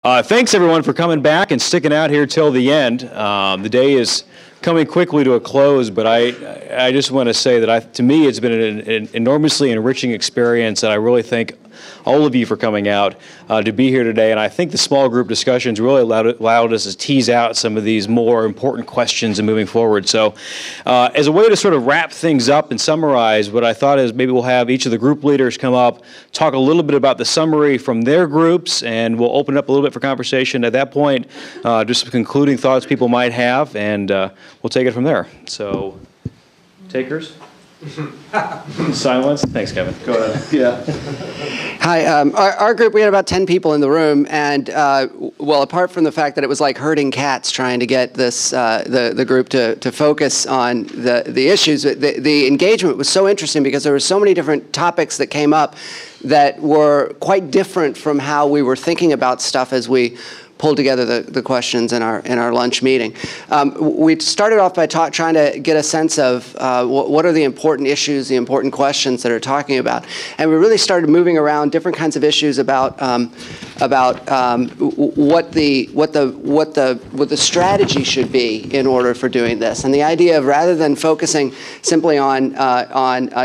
Thanks, everyone, for coming back and sticking out here till the end. The day is coming quickly to a close, but I just want to say that to me, it's been an enormously enriching experience, and I really thank all of you for coming out to be here today. And I think the small group discussions really allowed us to tease out some of these more important questions and moving forward. So as a way to sort of wrap things up and summarize, what I thought is maybe we'll have each of the group leaders come up, talk a little bit about the summary from their groups, and we'll open up a little bit for conversation at that point, just some concluding thoughts people might have, and we'll take it from there. So, takers? Silence. Thanks, Kevin. Go ahead. Yeah. Hi. Our group, we had about 10 people in the room, and well, apart from the fact that it was like herding cats trying to get this the group to focus on the issues, the engagement was so interesting because there were so many different topics that came up that were quite different from how we were thinking about stuff as we pulled together the questions in our lunch meeting. We started off by trying to get a sense of what are the important issues, the important questions that are talking about, and we really started moving around different kinds of issues about what the strategy should be in order for doing this, and the idea of rather than focusing simply on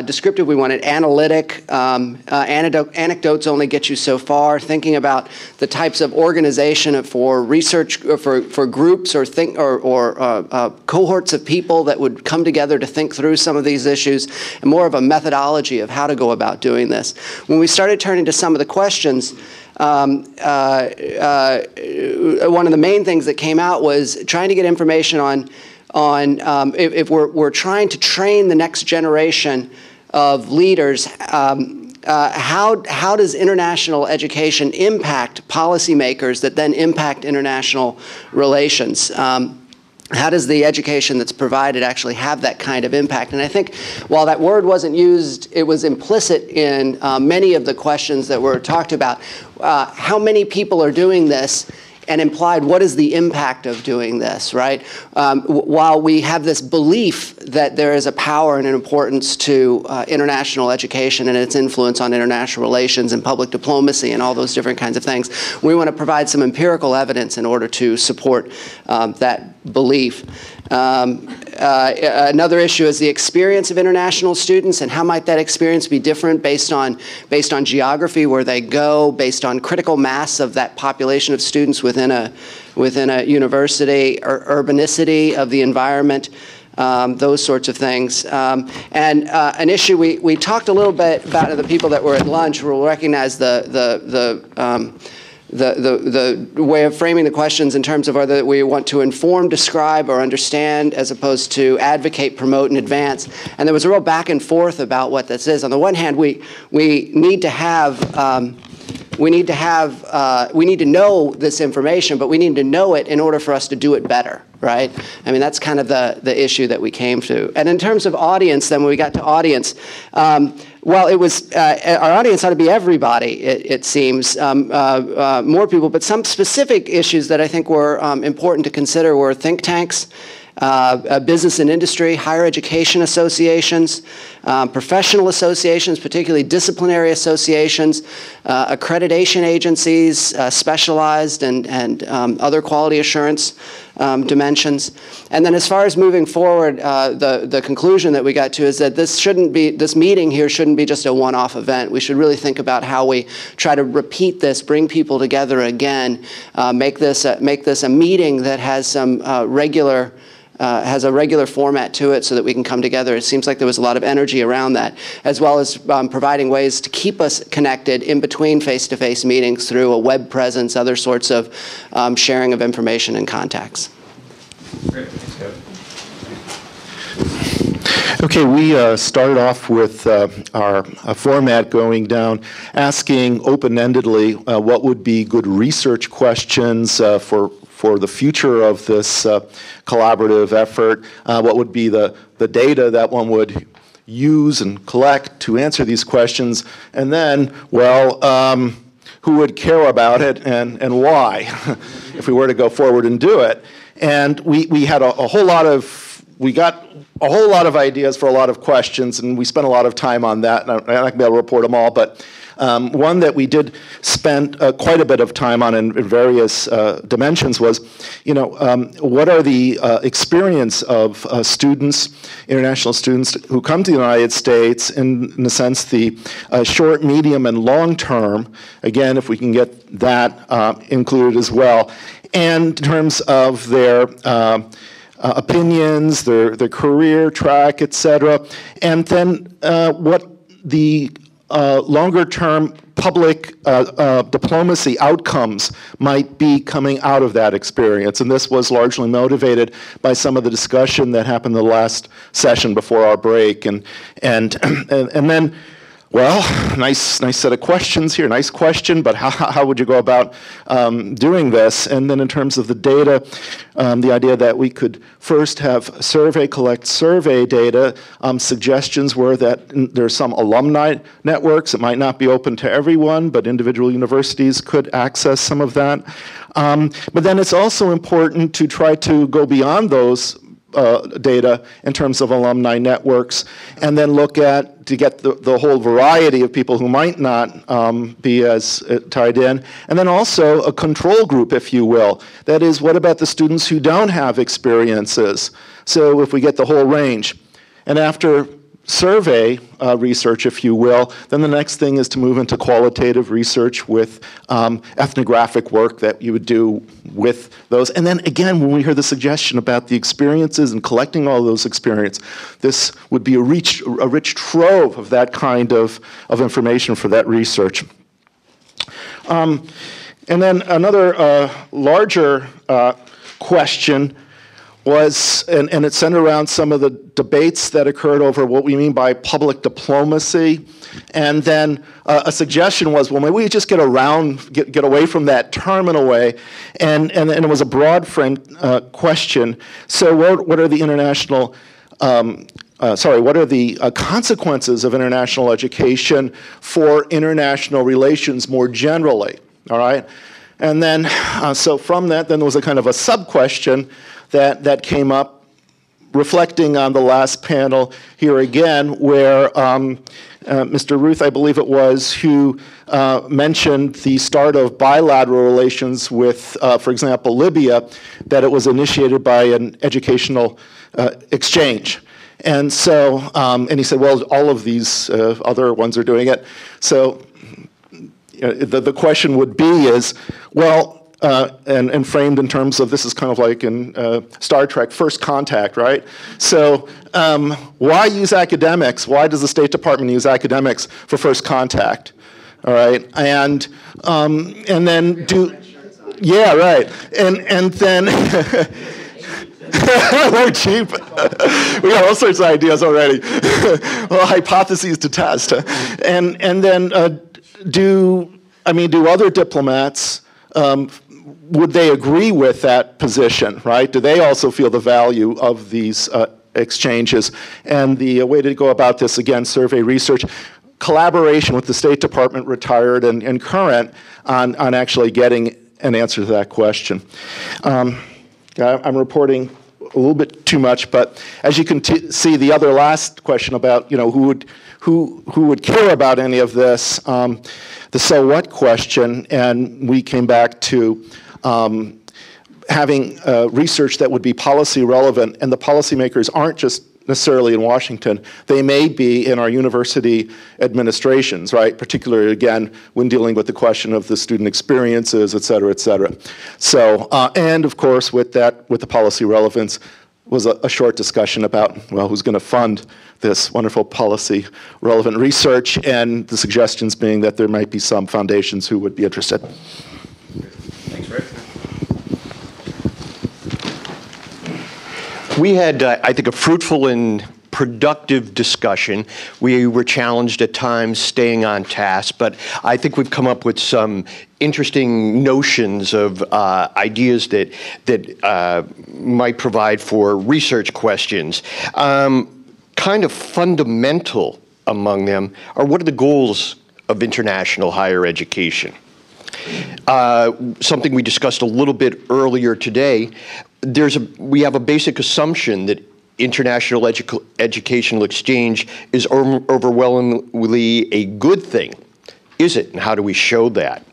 descriptive, we wanted analytic. Anecdotes only get you so far. Thinking about the types of organization for research, for groups or cohorts of people that would come together to think through some of these issues, and more of a methodology of how to go about doing this. When we started turning to some of the questions, one of the main things that came out was trying to get information on if we're trying to train the next generation of leaders. How does international education impact policymakers that then impact international relations? How does the education that's provided actually have that kind of impact? And I think while that word wasn't used, it was implicit in many of the questions that were talked about. How many people are doing this? And implied, what is the impact of doing this, right? While we have this belief that there is a power and an importance to international education and its influence on international relations and public diplomacy and all those different kinds of things, we want to provide some empirical evidence in order to support that belief. Another issue is the experience of international students, and how might that experience be different based on geography, where they go, based on critical mass of that population of students within a university, or urbanicity of the environment, those sorts of things. And an issue we talked a little bit about, the people that were at lunch will recognize the way of framing the questions in terms of whether we want to inform, describe, or understand, as opposed to advocate, promote, and advance. And there was a real back and forth about what this is. On the one hand, we need to have we need to know this information, but we need to know it in order for us to do it better, right? I mean, that's kind of the issue that we came to. And in terms of audience, then when we got to audience, well, it was our audience ought to be everybody. It seems more people, but some specific issues that I think were important to consider were think tanks, business and industry, higher education associations, professional associations, particularly disciplinary associations, accreditation agencies, specialized and other quality assurance dimensions. And then as far as moving forward, the conclusion that we got to is that this meeting here shouldn't be just a one-off event. We should really think about how we try to repeat this, bring people together again, make this a meeting that has some has a regular format to it so that we can come together. It seems like there was a lot of energy around that, as well as providing ways to keep us connected in between face-to-face meetings through a web presence, other sorts of sharing of information and contacts. Great. Thanks, Kevin. Okay, we started off with our format going down, asking open-endedly what would be good research questions for the future of this collaborative effort, what would be the data that one would use and collect to answer these questions, and then, well, who would care about it and why if we were to go forward and do it. And we had a whole lot of we got a whole lot of ideas for a lot of questions, and we spent a lot of time on that. And I'm not going to be able to report them all, but one that we did spend quite a bit of time on in various dimensions was, what are the experience of students, international students who come to the United States, in a sense, the short, medium, and long term, again, if we can get that included as well, and in terms of their opinions, their career track, etc., and then what the longer-term public diplomacy outcomes might be coming out of that experience. And this was largely motivated by some of the discussion that happened in the last session before our break. And then, well, nice set of questions here, nice question, but how would you go about doing this? And then in terms of the data, the idea that we could first have collect survey data, suggestions were that there's some alumni networks. It might not be open to everyone, but individual universities could access some of that. But then it's also important to try to go beyond those data in terms of alumni networks, and then look at, to get the whole variety of people who might not be as tied in, and then also a control group, if you will. That is, what about the students who don't have experiences? So if we get the whole range. And after survey research, if you will, then the next thing is to move into qualitative research with ethnographic work that you would do with those. And then again, when we hear the suggestion about the experiences and collecting all those experiences, this would be a rich trove of that kind of information for that research. And then another larger question was, and it centered around some of the debates that occurred over what we mean by public diplomacy. And then a suggestion was, well, maybe we just get away from that term in a way. And it was a broad question. So what are the international, what are the consequences of international education for international relations more generally, all right? And then, so from that, then there was a kind of a sub-question that came up, reflecting on the last panel here again, where Mr. Ruth, I believe it was, who mentioned the start of bilateral relations with, for example, Libya, that it was initiated by an educational exchange. And so, and he said, well, all of these other ones are doing it. So the question would be is, well, and framed in terms of, this is kind of like in Star Trek, first contact, right? So why use academics? Why does the State Department use academics for first contact? All right, and then do, yeah, right, and then, they're cheap. We got all sorts of ideas already. Well, hypotheses to test, and then do other diplomats, would they agree with that position, right? Do they also feel the value of these exchanges? And the way to go about this, again, survey research, collaboration with the State Department, retired and current, on actually getting an answer to that question. I'm reporting a little bit too much, but as you can see, the other last question about, who would care about any of this, the so what question, and we came back to having research that would be policy relevant, and the policymakers aren't just necessarily in Washington. They may be in our university administrations, right? Particularly, again, when dealing with the question of the student experiences, et cetera, et cetera. So, and of course, with the policy relevance, was a short discussion about, well, who's going to fund this wonderful policy relevant research, and the suggestions being that there might be some foundations who would be interested. Thanks, Rick. We had, I think, a fruitful and productive discussion. We were challenged at times staying on task, but I think we've come up with some interesting notions of ideas that might provide for research questions. Kind of fundamental among them are, what are the goals of international higher education? Something we discussed a little bit earlier today, we have a basic assumption that international educational exchange is overwhelmingly a good thing. Is it, and how do we show that?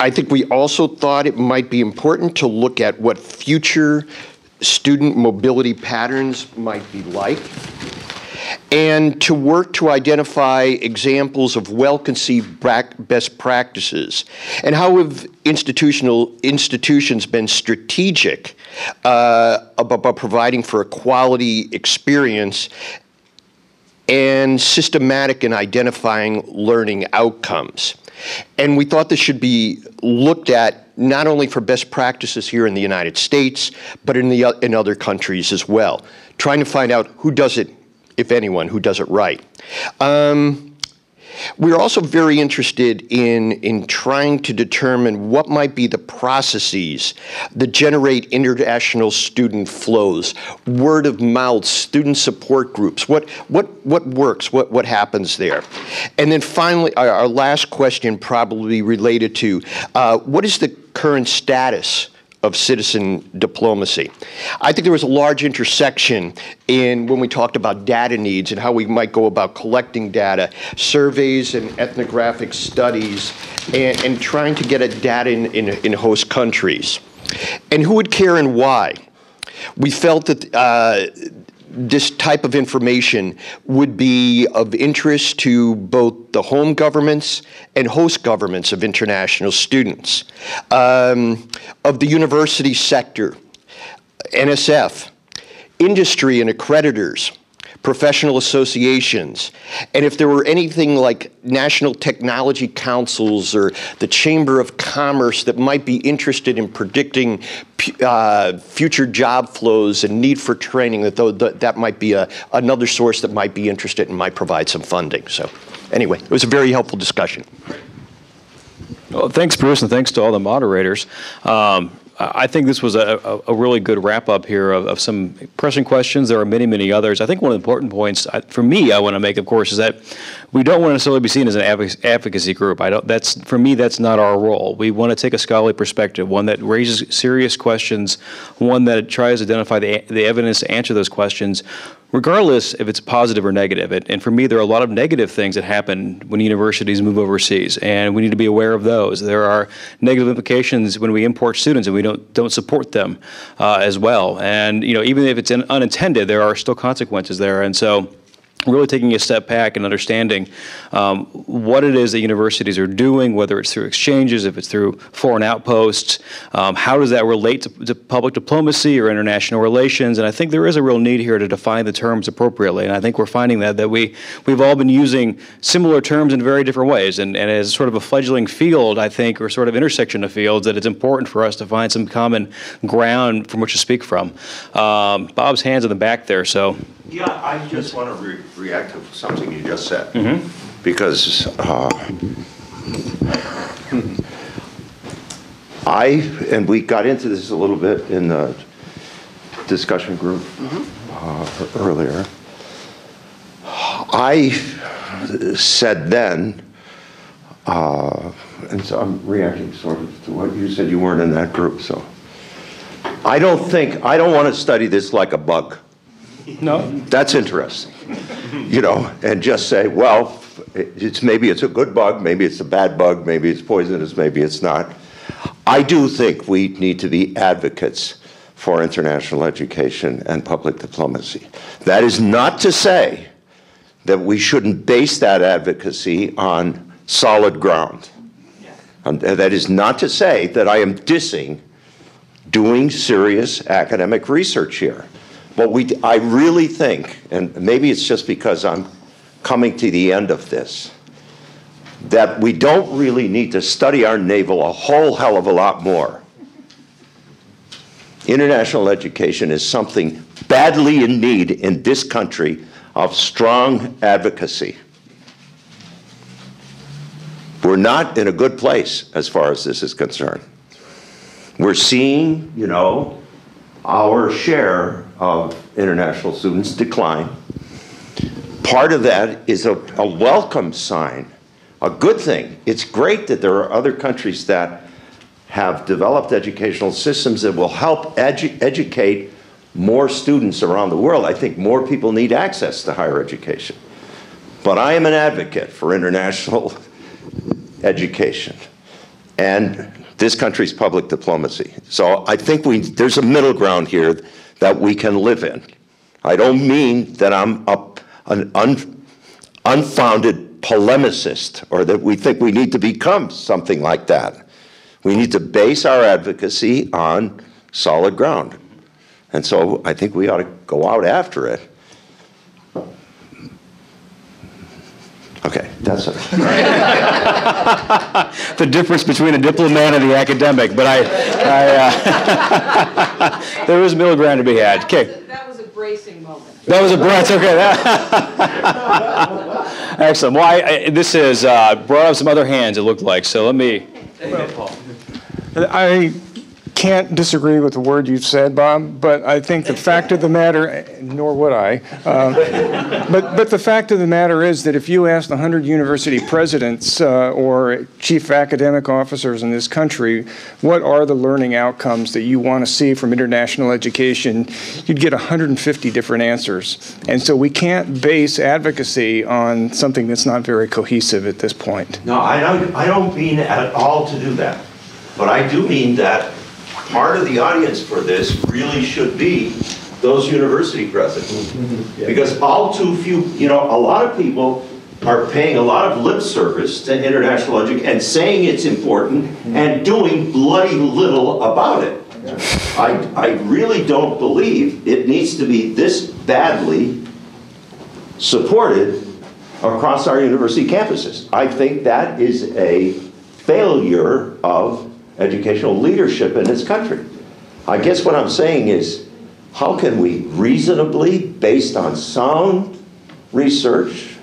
I think we also thought it might be important to look at what future student mobility patterns might be like, and to work to identify examples of well-conceived best practices, and how have institutions been strategic about providing for a quality experience and systematic in identifying learning outcomes. And we thought this should be looked at not only for best practices here in the United States, but in other countries as well, trying to find out who does it, if anyone, who does it right. We're also very interested in trying to determine what might be the processes that generate international student flows, word of mouth, student support groups, what works, what happens there. And then finally, our last question probably related to what is the current status of citizen diplomacy? I think there was a large intersection in when we talked about data needs and how we might go about collecting data, surveys and ethnographic studies, and trying to get at data in host countries. And who would care and why? We felt that this type of information would be of interest to both the home governments and host governments of international students, of the university sector, NSF, industry and accreditors, professional associations, and if there were anything like national technology councils or the Chamber of Commerce that might be interested in predicting future job flows and need for training, that might be another source that might be interested and might provide some funding. So anyway, it was a very helpful discussion. Well, thanks, Bruce, and thanks to all the moderators. I think this was a really good wrap-up here of some pressing questions. There are many, many others. I think one of the important points for me I want to make, of course, is that we don't want to necessarily be seen as an advocacy group. For me, that's not our role. We want to take a scholarly perspective, one that raises serious questions, one that tries to identify the evidence to answer those questions, regardless if it's positive or negative. And for me, there are a lot of negative things that happen when universities move overseas, and we need to be aware of those. There are negative implications when we import students and we don't support them as well. And even if it's unintended, there are still consequences there. And so really taking a step back and understanding what it is that universities are doing, whether it's through exchanges, if it's through foreign outposts, how does that relate to public diplomacy or international relations? And I think there is a real need here to define the terms appropriately. And I think we're finding that we've all been using similar terms in very different ways. And as sort of a fledgling field, I think, or sort of intersection of fields, that it's important for us to find some common ground from which to speak from. Bob's hand's in the back there, so. Yeah, I just want to react to something you just said, because and we got into this a little bit in the discussion group earlier. I said then, and so I'm reacting sort of to what you said. You weren't in that group, so I don't want to study this like a bug. No. That's interesting, and just say, well, maybe it's a good bug, maybe it's a bad bug, maybe it's poisonous, maybe it's not. I do think we need to be advocates for international education and public diplomacy. That is not to say that we shouldn't base that advocacy on solid ground. And that is not to say that I am dissing doing serious academic research here. But I really think, and maybe it's just because I'm coming to the end of this, that we don't really need to study our navel a whole hell of a lot more. International education is something badly in need in this country of strong advocacy. We're not in a good place as far as this is concerned. We're seeing, our share of international students decline. Part of that is a welcome sign, a good thing. It's great that there are other countries that have developed educational systems that will help educate more students around the world. I think more people need access to higher education. But I am an advocate for international education and this country's public diplomacy. So I think there's a middle ground here that we can live in. I don't mean that I'm an unfounded polemicist or that we think we need to become something like that. We need to base our advocacy on solid ground. And so I think we ought to go out after it. Okay, that's it. The difference between a diplomat and the academic, but there is middle ground to be had. Okay. That was a bracing moment. That was a breath. Okay. Excellent. Well, this is brought up some other hands, it looked like. So let me. Paul. I can't disagree with the word you said, Bob, but I think the fact of the matter, nor would I, but the fact of the matter is that if you asked 100 university presidents or chief academic officers in this country, what are the learning outcomes that you want to see from international education, you'd get 150 different answers. And so we can't base advocacy on something that's not very cohesive at this point. No, I don't mean at all to do that. But I do mean that part of the audience for this really should be those university presidents. Because all too few, a lot of people are paying a lot of lip service to international education and saying it's important and doing bloody little about it. I really don't believe it needs to be this badly supported across our university campuses. I think that is a failure of educational leadership in this country. I guess what I'm saying is, how can we reasonably, based on sound research,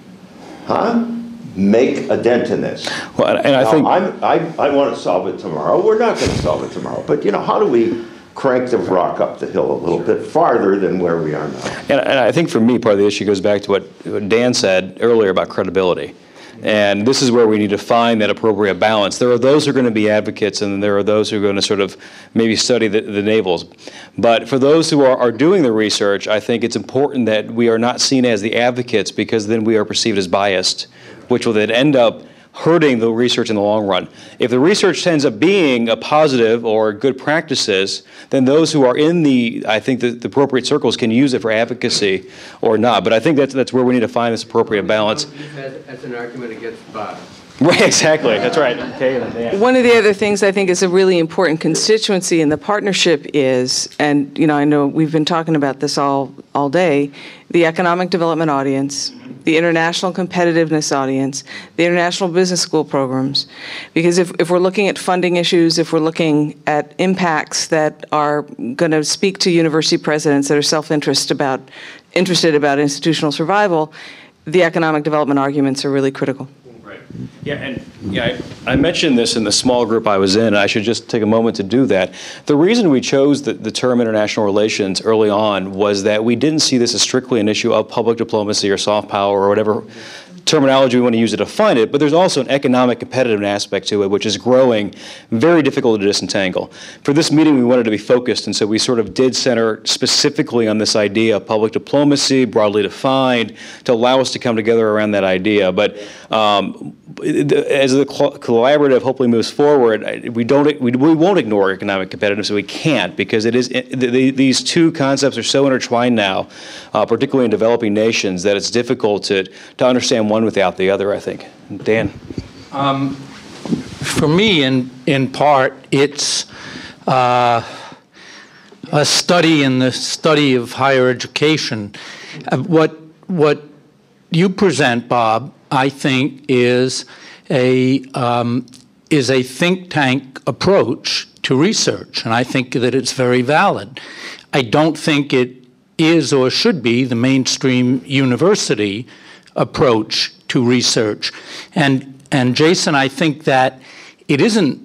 make a dent in this? Well, and I think I want to solve it tomorrow. We're not going to solve it tomorrow. But how do we crank the rock up the hill a little bit farther than where we are now? And I think for me, part of the issue goes back to what Dan said earlier about credibility. And this is where we need to find that appropriate balance. There are those who are going to be advocates, and there are those who are going to sort of maybe study the navels. But for those who are doing the research, I think it's important that we are not seen as the advocates, because then we are perceived as biased, which will then end up hurting the research in the long run. If the research ends up being a positive or good practices, then those who are in the appropriate circles can use it for advocacy or not. But I think that's where we need to find this appropriate balance. That's an argument against Bob. Right, exactly. That's right. Okay. One of the other things I think is a really important constituency in the partnership is, and I know we've been talking about this all day, the economic development audience, the international competitiveness audience, the international business school programs. Because if we're looking at funding issues, if we're looking at impacts that are going to speak to university presidents that are interested about institutional survival, the economic development arguments are really critical. Right. Yeah, and I mentioned this in the small group I was in, and I should just take a moment to do that. The reason we chose the term international relations early on was that we didn't see this as strictly an issue of public diplomacy or soft power or whatever terminology we want to use to define it, but there's also an economic competitive aspect to it, which is growing, very difficult to disentangle. For this meeting, we wanted to be focused, and so we sort of did center specifically on this idea of public diplomacy, broadly defined, to allow us to come together around that idea. But as the collaborative hopefully moves forward, we won't ignore economic competitiveness, so we can't, because it is these two concepts are so intertwined now, particularly in developing nations, that it's difficult to understand one without the other, I think. Dan? For me, in part, it's a study in the study of higher education. What you present, Bob, I think is a think tank approach to research, and I think that it's very valid. I don't think it is or should be the mainstream university approach to research. And Jason, I think that it isn't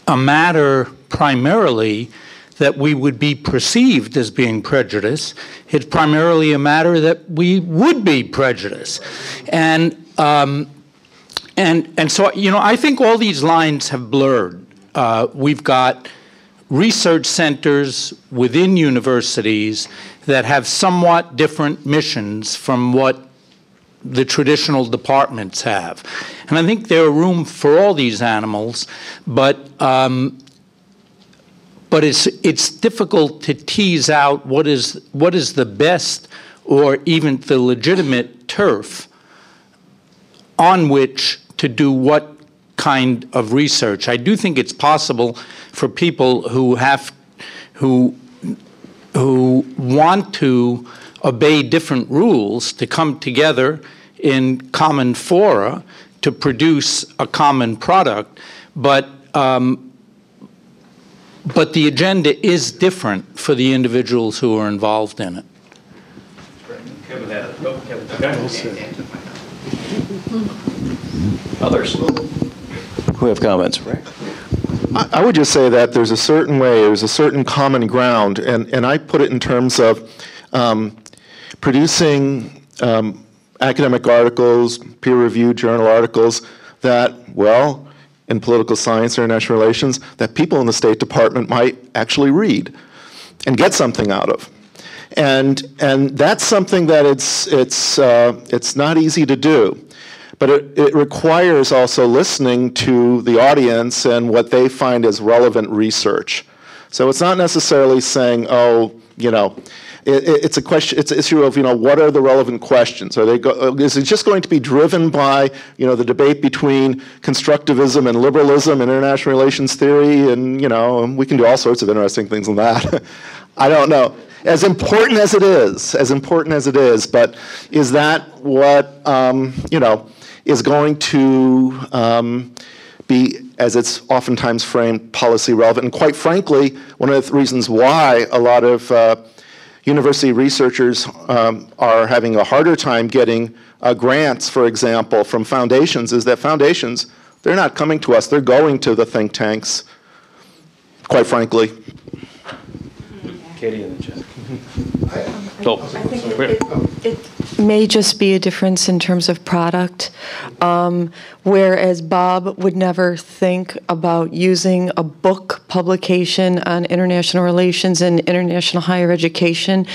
a matter primarily that we would be perceived as being prejudiced. It's primarily a matter that we would be prejudiced. And so, I think all these lines have blurred we've got research centers within universities that have somewhat different missions from what the traditional departments have. And I think there are room for all these animals, but it's difficult to tease out what is the best or even the legitimate turf on which to do what kind of research. I do think it's possible for people who want to obey different rules to come together in common fora to produce a common product, but the agenda is different for the individuals who are involved in it. Others who have comments? I would just say that there's a certain way, there's a certain common ground, and I put it in terms of producing academic articles, peer-reviewed journal articles that, well, in political science, international relations, that people in the State Department might actually read and get something out of. And that's something that it's not easy to do. But it requires also listening to the audience and what they find as relevant research. So it's not necessarily saying, oh, you know, it's a question. It's an issue of, you know, what are the relevant questions? Are they is it just going to be driven by, you know, the debate between constructivism and liberalism and international relations theory, and, you know, we can do all sorts of interesting things on that. I don't know. As important as it is, but is that what you know, is going to be, as it's oftentimes framed, policy relevant? And quite frankly, one of the reasons why a lot of university researchers are having a harder time getting grants, for example, from foundations, is that foundations, they're not coming to us, they're going to the think tanks, quite frankly. Katie in the chat. I think it may just be a difference in terms of product, whereas Bob would never think about using a book publication on international relations and international higher education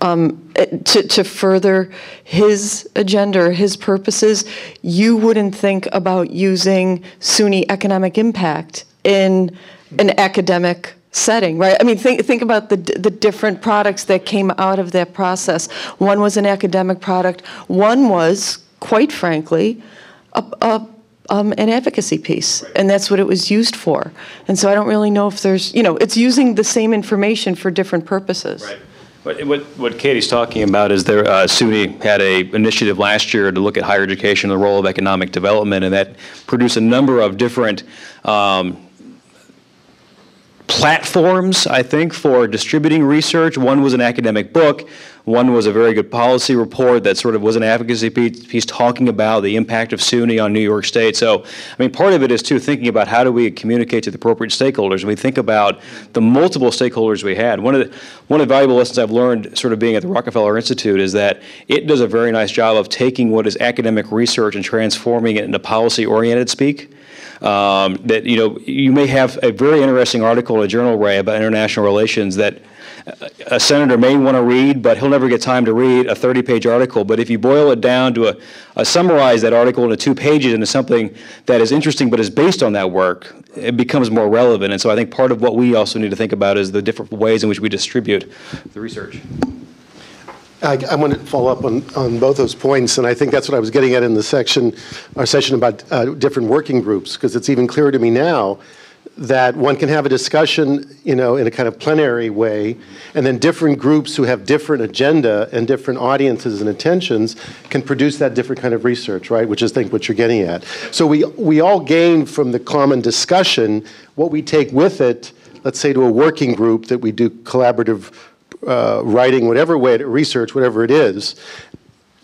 to further his agenda or his purposes. You wouldn't think about using SUNY economic impact in an academic setting, right? I mean, think about the different products that came out of that process. One was an academic product. One was, quite frankly, an advocacy piece, and that's what it was used for. And so I don't really know if there's, you know, it's using the same information for different purposes. Right. What Katie's talking about is there, SUNY had an initiative last year to look at higher education and the role of economic development, and that produced a number of different platforms, I think, for distributing research. One was an academic book. One was a very good policy report that sort of was an advocacy piece talking about the impact of SUNY on New York State. So, I mean, part of it is, too, thinking about how do we communicate to the appropriate stakeholders. And we think about the multiple stakeholders we had. One of the valuable lessons I've learned sort of being at the Rockefeller Institute is that it does a very nice job of taking what is academic research and transforming it into policy-oriented speak. That, you know, you may have a very interesting article in a journal, Ray, about international relations that a senator may want to read, but he'll never get time to read a 30-page article. But if you boil it down to summarize that article into 2 pages into something that is interesting but is based on that work, it becomes more relevant. And so I think part of what we also need to think about is the different ways in which we distribute the research. I want to follow up on both those points, and I think that's what I was getting at in the session about different working groups, because it's even clearer to me now that one can have a discussion, you know, in a kind of plenary way, and then different groups who have different agenda and different audiences and attentions can produce that different kind of research, right? Which is, I think, what you're getting at. So we all gain from the common discussion. What we take with it, let's say to a working group that we do collaborative writing, whatever way, research, whatever it is,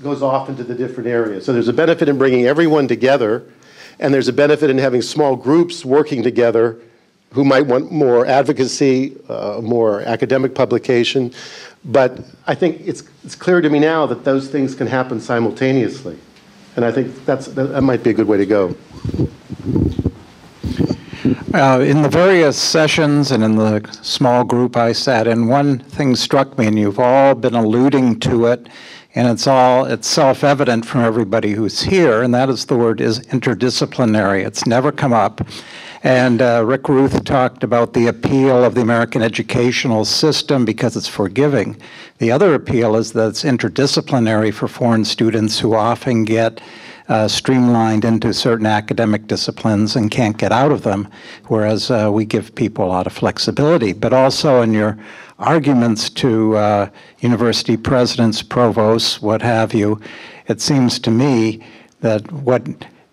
goes off into the different areas. So there's a benefit in bringing everyone together, and there's a benefit in having small groups working together who might want more advocacy, more academic publication. But I think it's clear to me now that those things can happen simultaneously. And I think that might be a good way to go. In the various sessions and in the small group I sat in, one thing struck me, and you've all been alluding to it, and it's self-evident from everybody who's here, and that is the word is interdisciplinary. It's never come up. And Rick Ruth talked about the appeal of the American educational system because it's forgiving. The other appeal is that it's interdisciplinary for foreign students who often get streamlined into certain academic disciplines and can't get out of them, whereas we give people a lot of flexibility. But also in your arguments to university presidents, provosts, what have you, it seems to me that what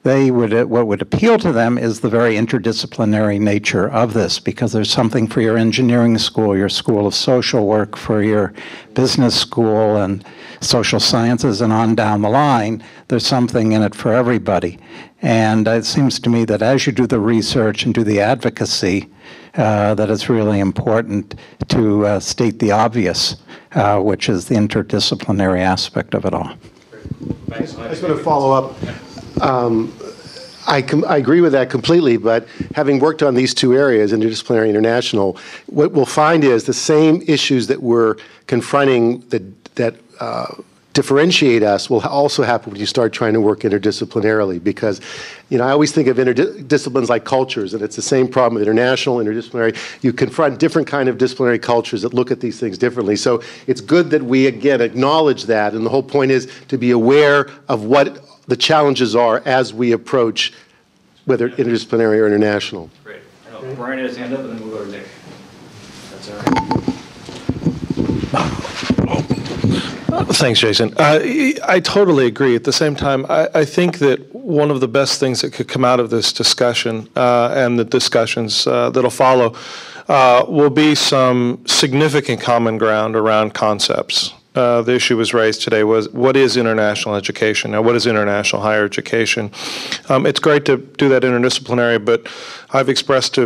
would appeal to them is the very interdisciplinary nature of this, because there's something for your engineering school, your school of social work, for your business school and social sciences, and on down the line. There's something in it for everybody. And it seems to me that as you do the research and do the advocacy, that it's really important to state the obvious, which is the interdisciplinary aspect of it all. I just want to follow up. I agree with that completely, but having worked on these two areas, interdisciplinary and international, what we'll find is the same issues that we're confronting that differentiate us will also happen when you start trying to work interdisciplinarily, because, I always think of interdisciplines like cultures, and it's the same problem with international, interdisciplinary. You confront different kind of disciplinary cultures that look at these things differently. So it's good that we, again, acknowledge that, and the whole point is to be aware of what the challenges are as we approach whether interdisciplinary or international. Great. Brian has his hand up, and then we'll go to Nick. That's all right. Thanks, Jason. I totally agree. At the same time, I think that one of the best things that could come out of this discussion and the discussions that'll follow will be some significant common ground around concepts. The issue was raised today was, what is international education? Now, what is international higher education? It's great to do that interdisciplinary, but I've expressed to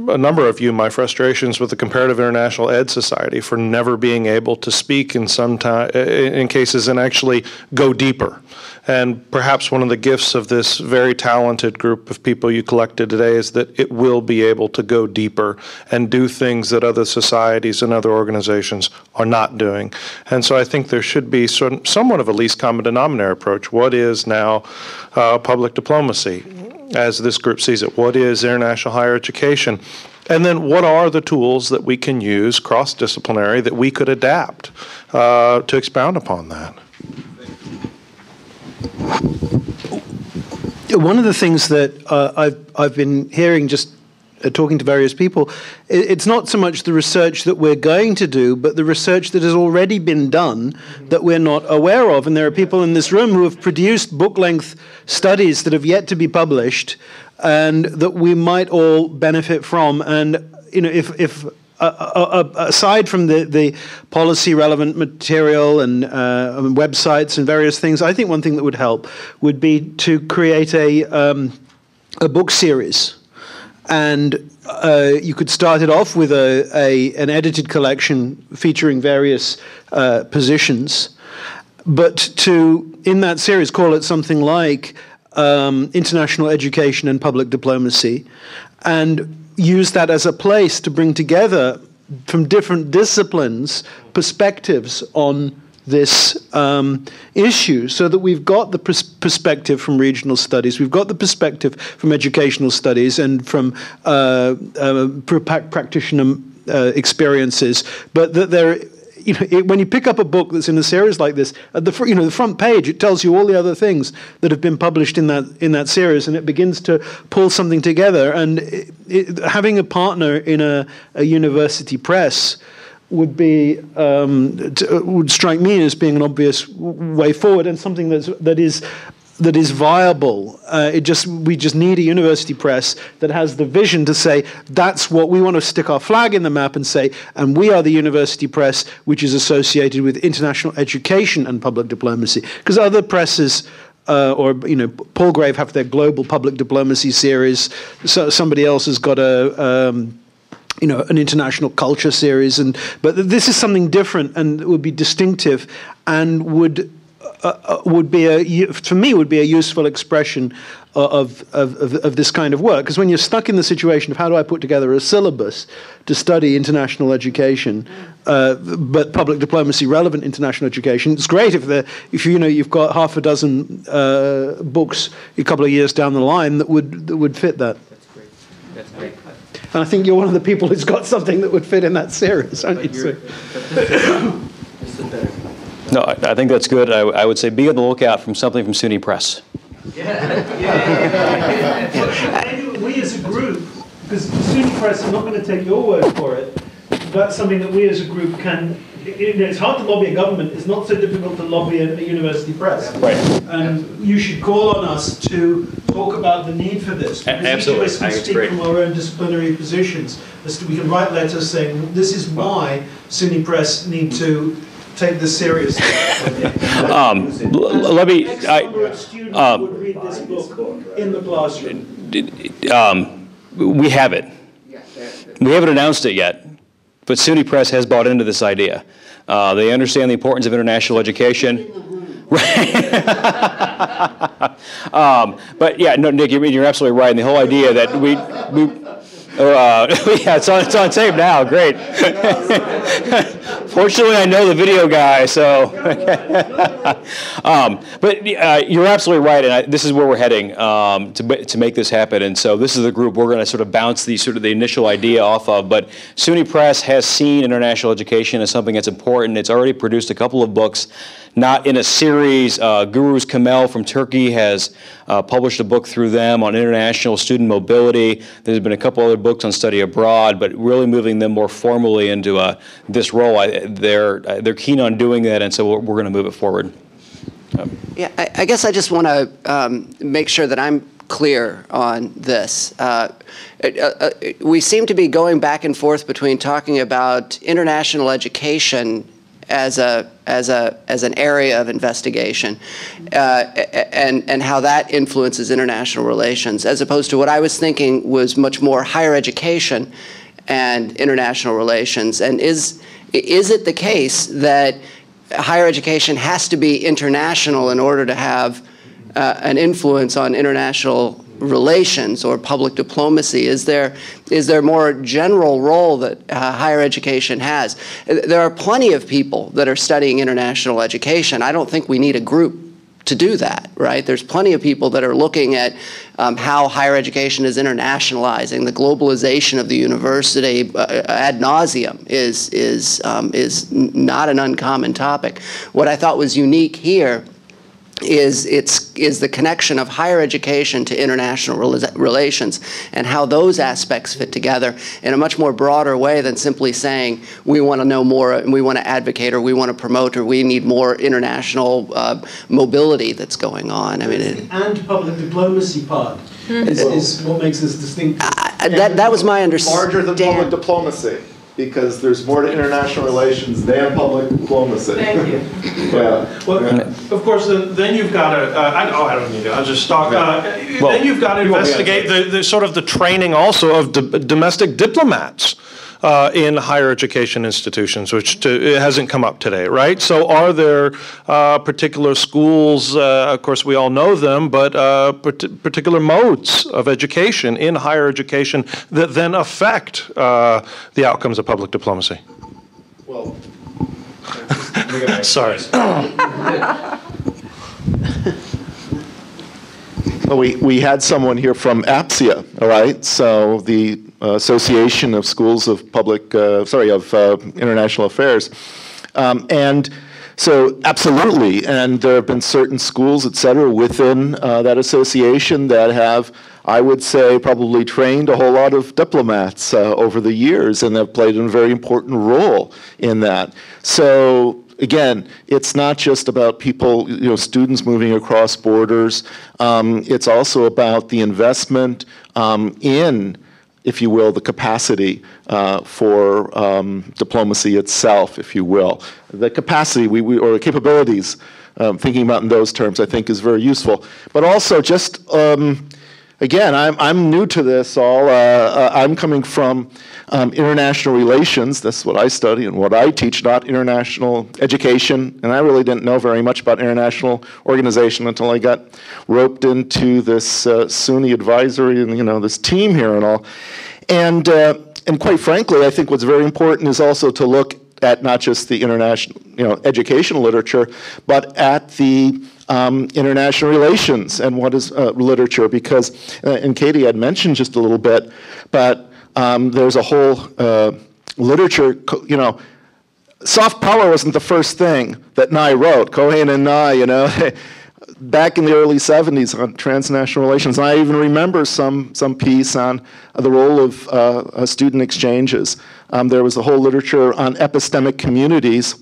a number of you my frustrations with the Comparative International Ed Society for never being able to speak in cases and actually go deeper. And perhaps one of the gifts of this very talented group of people you collected today is that it will be able to go deeper and do things that other societies and other organizations are not doing. And so I think there should be somewhat of a least common denominator approach. What is now public diplomacy, as this group sees it? What is international higher education? And then what are the tools that we can use cross-disciplinary that we could adapt to expound upon that? One of the things that I've been hearing just talking to various people, it's not so much the research that we're going to do, but the research that has already been done that we're not aware of. And there are people in this room who have produced book-length studies that have yet to be published and that we might all benefit from. And, if aside from the policy-relevant material and websites and various things, I think one thing that would help would be to create a book series. And you could start it off with an edited collection featuring various positions, but to, in that series, call it something like International Education and Public Diplomacy, and use that as a place to bring together from different disciplines perspectives on this issue, so that we've got the perspective from regional studies, we've got the perspective from educational studies and from practitioner experiences, but that there, when you pick up a book that's in a series like this, at the the front page, it tells you all the other things that have been published in that series, and it begins to pull something together. And having a partner in a university press would strike me as being an obvious way forward, and something that is viable. We just need a university press that has the vision to say, that's what we want to stick our flag in the map and say, and we are the university press which is associated with international education and public diplomacy. Because other presses Palgrave have their global public diplomacy series. So somebody else has got an international culture series, but this is something different and would be distinctive and would would be for me would be a useful expression of this kind of work. Because when you're stuck in the situation of how do I put together a syllabus to study international education, but public diplomacy relevant international education, it's great if you've got half a dozen books a couple of years down the line that would fit that. That's great. That's great. And I think you're one of the people who's got something that would fit in that series, aren't you? No, I think that's good. I would say be on the lookout from something from SUNY Press. We as a group, because SUNY Press, I'm not going to take your word for it, that's something that we as a group can, it's hard to lobby a government, it's not so difficult to lobby a university press. Right. And you should call on us to talk about the need for this. Absolutely. Each of us can speak from our own disciplinary positions. We can write letters saying, this is why SUNY Press need to take this seriously. Let me. Would read this book in the classroom. We have it. We haven't announced it yet, but SUNY Press has bought into this idea. They understand the importance of international education. But yeah, no, Nick, you're absolutely right. And the whole idea that yeah, it's on tape now. Great. Fortunately, I know the video guy, so. But you're absolutely right, and this is where we're heading to make this happen. And so this is the group we're going to sort of bounce the initial idea off of. But SUNY Press has seen international education as something that's important. It's already produced a couple of books, not in a series. Guruz Kamel from Turkey has published a book through them on international student mobility. There's been a couple other books on study abroad, but really moving them more formally into this role. They're keen on doing that, and so we're going to move it forward. Yeah, I guess I just want to make sure that I'm clear on this. We seem to be going back and forth between talking about international education as an area of investigation, and how that influences international relations, as opposed to what I was thinking was much more higher education and international relations. And is it the case that higher education has to be international in order to have an influence on international relations or public diplomacy? Is there a more general role that higher education has? There are plenty of people that are studying international education. I don't think we need a group to do that, right? There's plenty of people that are looking at how higher education is internationalizing. The globalization of the university ad nauseum is not an uncommon topic. What I thought was unique here is the connection of higher education to international relations and how those aspects fit together in a much more broader way than simply saying we want to know more and we want to advocate or we want to promote or we need more international mobility that's going on. I mean, and public diplomacy part is what makes this distinct. That was my understanding. Larger than public diplomacy, because there's more to international relations than public diplomacy. Thank you. Yeah. Well, of course, then you've got to. I don't need to. I'll just stop. Then you've got to investigate the sort of the training also of domestic diplomats in higher education institutions, which it hasn't come up today, right? So, are there particular schools? Of course, we all know them, but particular modes of education in higher education that then affect the outcomes of public diplomacy? Well, sorry. We had someone here from APSIA, all right? So the Association of Schools of International Affairs. And so absolutely, and there have been certain schools, et cetera, within that association that have, I would say, probably trained a whole lot of diplomats over the years and have played a very important role in that. So again, it's not just about people, students moving across borders. It's also about the investment in, if you will, the capacity for diplomacy itself, if you will. The capacity or the capabilities, thinking about in those terms, I think is very useful. But also just again, I'm new to this all. I'm coming from international relations. That's what I study and what I teach, not international education. And I really didn't know very much about international organization until I got roped into this SUNY advisory and, this team here and all. And quite frankly, I think what's very important is also to look at not just the international, educational literature, but at the international relations and what is literature, because, and Katie had mentioned just a little bit, but there's a whole literature, soft power wasn't the first thing that Nye wrote, Cohen and Nye, back in the early 70s on transnational relations. And I even remember some piece on the role of student exchanges. There was a whole literature on epistemic communities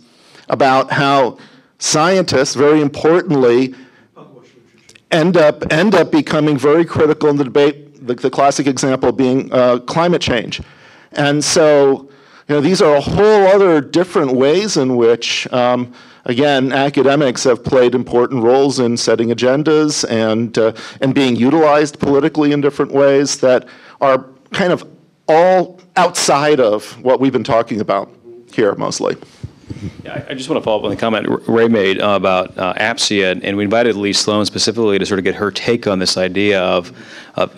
about how scientists, very importantly, end up becoming very critical in the debate, the classic example being climate change. And so, these are a whole other different ways in which, again, academics have played important roles in setting agendas and being utilized politically in different ways that are kind of all outside of what we've been talking about here mostly. Yeah, I just want to follow up on the comment Ray made about APSIA, and we invited Lee Sloan specifically to sort of get her take on this idea of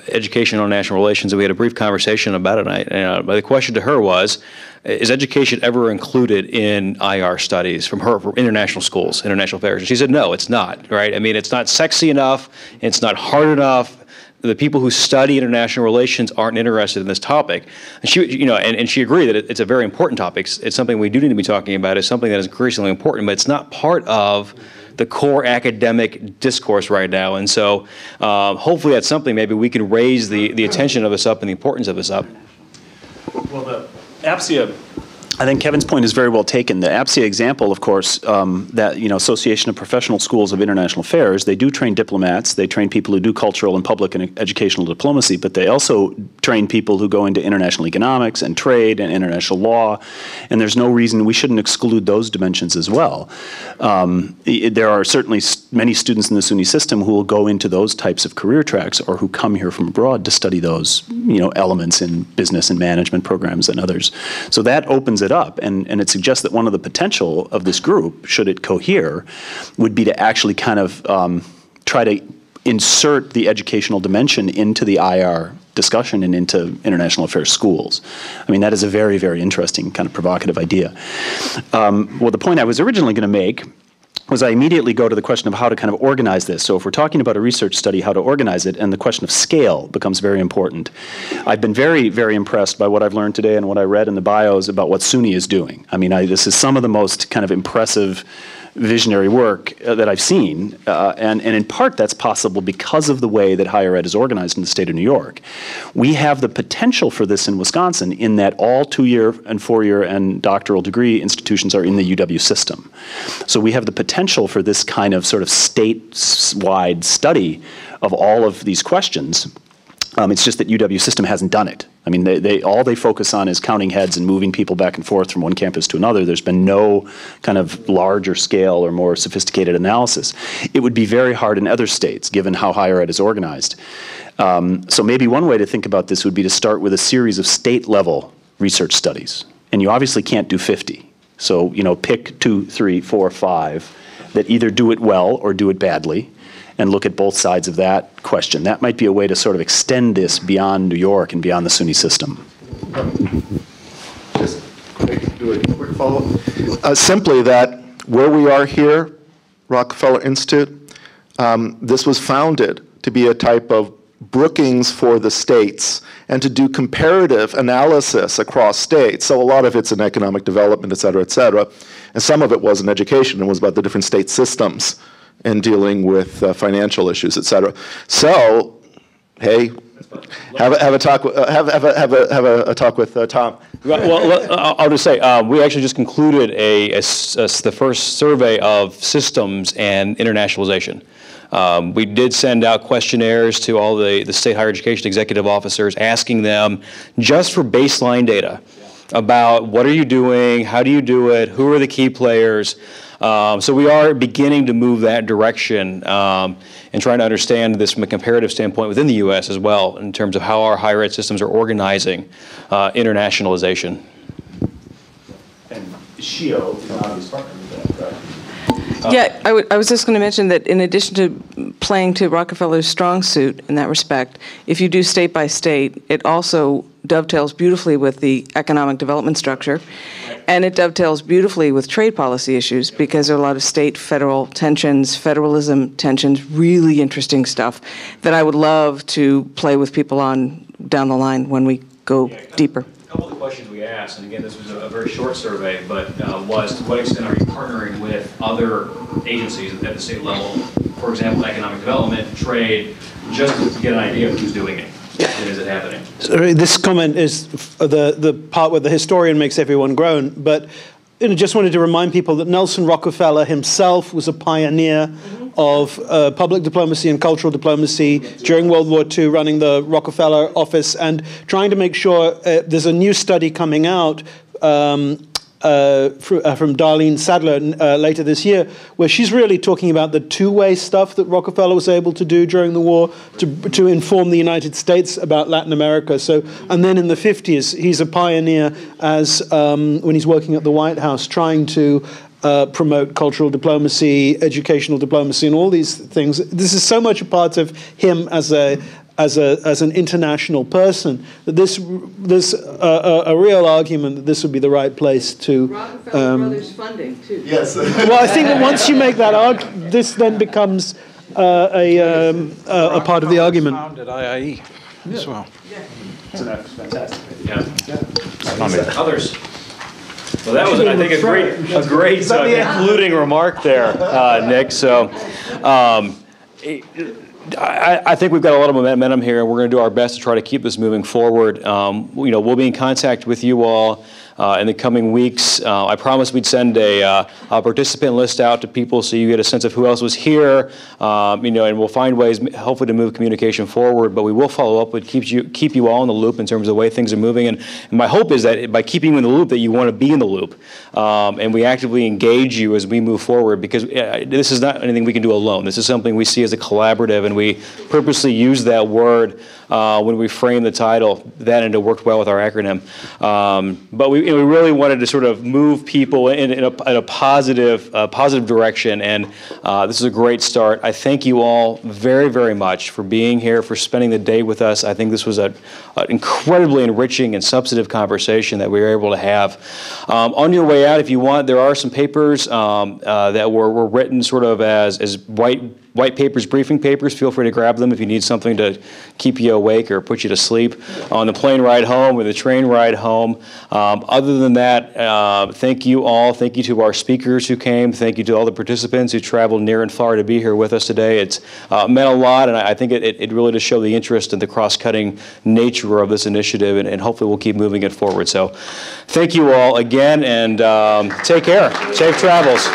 education on national relations, and we had a brief conversation about it, and the question to her was, is education ever included in IR studies from international schools, international affairs? And she said, no, it's not, right? I mean, it's not sexy enough, it's not hard enough. The people who study international relations aren't interested in this topic. And she, and she agreed that it's a very important topic. It's something we do need to be talking about. It's something that is increasingly important, but it's not part of the core academic discourse right now. And so hopefully that's something maybe we can raise the attention of this up and the importance of this up. Well, the APSIA, I think Kevin's point is very well taken. The APSIA example, of course, that, Association of Professional Schools of International Affairs, they do train diplomats, they train people who do cultural and public and educational diplomacy, but they also train people who go into international economics and trade and international law, and there's no reason we shouldn't exclude those dimensions as well. There are certainly many students in the SUNY system who will go into those types of career tracks or who come here from abroad to study those, elements in business and management programs and others. So that opens it up, and it suggests that one of the potential of this group, should it cohere, would be to actually kind of try to insert the educational dimension into the IR discussion and into international affairs schools. I mean, that is a very, very interesting kind of provocative idea. Well, the point I was originally going to make was I immediately go to the question of how to kind of organize this. So if we're talking about a research study, how to organize it, and the question of scale becomes very important. I've been very, very impressed by what I've learned today and what I read in the bios about what SUNY is doing. I mean, this is some of the most kind of impressive visionary work that I've seen, and in part that's possible because of the way that higher ed is organized in the state of New York. We have the potential for this in Wisconsin in that all 2-year and 4-year and doctoral degree institutions are in the UW system. So we have the potential for this kind of sort of state-wide study of all of these questions. It's just that UW system hasn't done it. I mean, all they focus on is counting heads and moving people back and forth from one campus to another. There's been no kind of larger scale or more sophisticated analysis. It would be very hard in other states, given how higher ed is organized. So maybe one way to think about this would be to start with a series of state-level research studies. And you obviously can't do 50. So, pick 2, 3, 4, 5 that either do it well or do it badly, and look at both sides of that question. That might be a way to sort of extend this beyond New York and beyond the SUNY system. Just do a quick follow-up. Simply that where we are here, Rockefeller Institute, this was founded to be a type of Brookings for the states and to do comparative analysis across states. So a lot of it's in economic development, et cetera, and some of it was in education and was about the different state systems and dealing with financial issues, et cetera. So, hey, have a talk with Tom. Well, I'll just say we actually just concluded the first survey of systems and internationalization. We did send out questionnaires to all the state higher education executive officers, asking them just for baseline data about what are you doing, how do you do it, who are the key players. So we are beginning to move that direction and trying to understand this from a comparative standpoint within the U.S. as well in terms of how our higher ed systems are organizing internationalization. And SHIO is an obvious partner with that, right? Yeah, I was just going to mention that in addition to playing to Rockefeller's strong suit in that respect, if you do state by state, it also dovetails beautifully with the economic development structure, and it dovetails beautifully with trade policy issues because there are a lot of state-federal tensions, federalism tensions, really interesting stuff that I would love to play with people on down the line when we go deeper. A couple of the questions we asked, and again, this was a very short survey, but was to what extent are you partnering with other agencies at the state level, for example, economic development, trade, just to get an idea of who's doing it? And is it happening? Sorry, this comment is the part where the historian makes everyone groan, but just wanted to remind people that Nelson Rockefeller himself was a pioneer of public diplomacy and cultural diplomacy during World War II, running the Rockefeller office and trying to make sure there's a new study coming out from Darlene Sadler later this year, where she's really talking about the two-way stuff that Rockefeller was able to do during the war to inform the United States about Latin America. So, and then in the 50s, he's a pioneer as when he's working at the White House, trying to promote cultural diplomacy, educational diplomacy, and all these things. This is so much a part of him as an international person that there's a real argument that this would be the right place to. Rockefeller Brothers funding too. Yes. Well, I think that once you make that argument, this then becomes a part of the argument. Found at IIE as well. Yeah. That's fantastic. Yeah. Others. Well, that was, I think, a great concluding remark there, Nick. So. I think we've got a lot of momentum here, and we're going to do our best to try to keep this moving forward. We'll be in contact with you all in the coming weeks. I promised we'd send a participant list out to people so you get a sense of who else was here, and we'll find ways, hopefully, to move communication forward. But we will follow up with keep you all in the loop in terms of the way things are moving. And my hope is that by keeping you in the loop, that you want to be in the loop, and we actively engage you as we move forward, because this is not anything we can do alone. This is something we see as a collaborative, and we purposely use that word when we frame the title, and it worked well with our acronym. But we really wanted to sort of move people in a positive direction, and this is a great start. I thank you all very, very much for being here, for spending the day with us. I think this was an incredibly enriching and substantive conversation that we were able to have. On your way out, if you want, there are some papers that were written sort of as white papers, briefing papers. Feel free to grab them if you need something to keep you awake or put you to sleep on the plane ride home or the train ride home. Other than that, thank you all. Thank you to our speakers who came. Thank you to all the participants who traveled near and far to be here with us today. It's meant a lot, and I think it really does show the interest and the cross-cutting nature of this initiative, and hopefully we'll keep moving it forward. So thank you all again, and take care. Safe travels.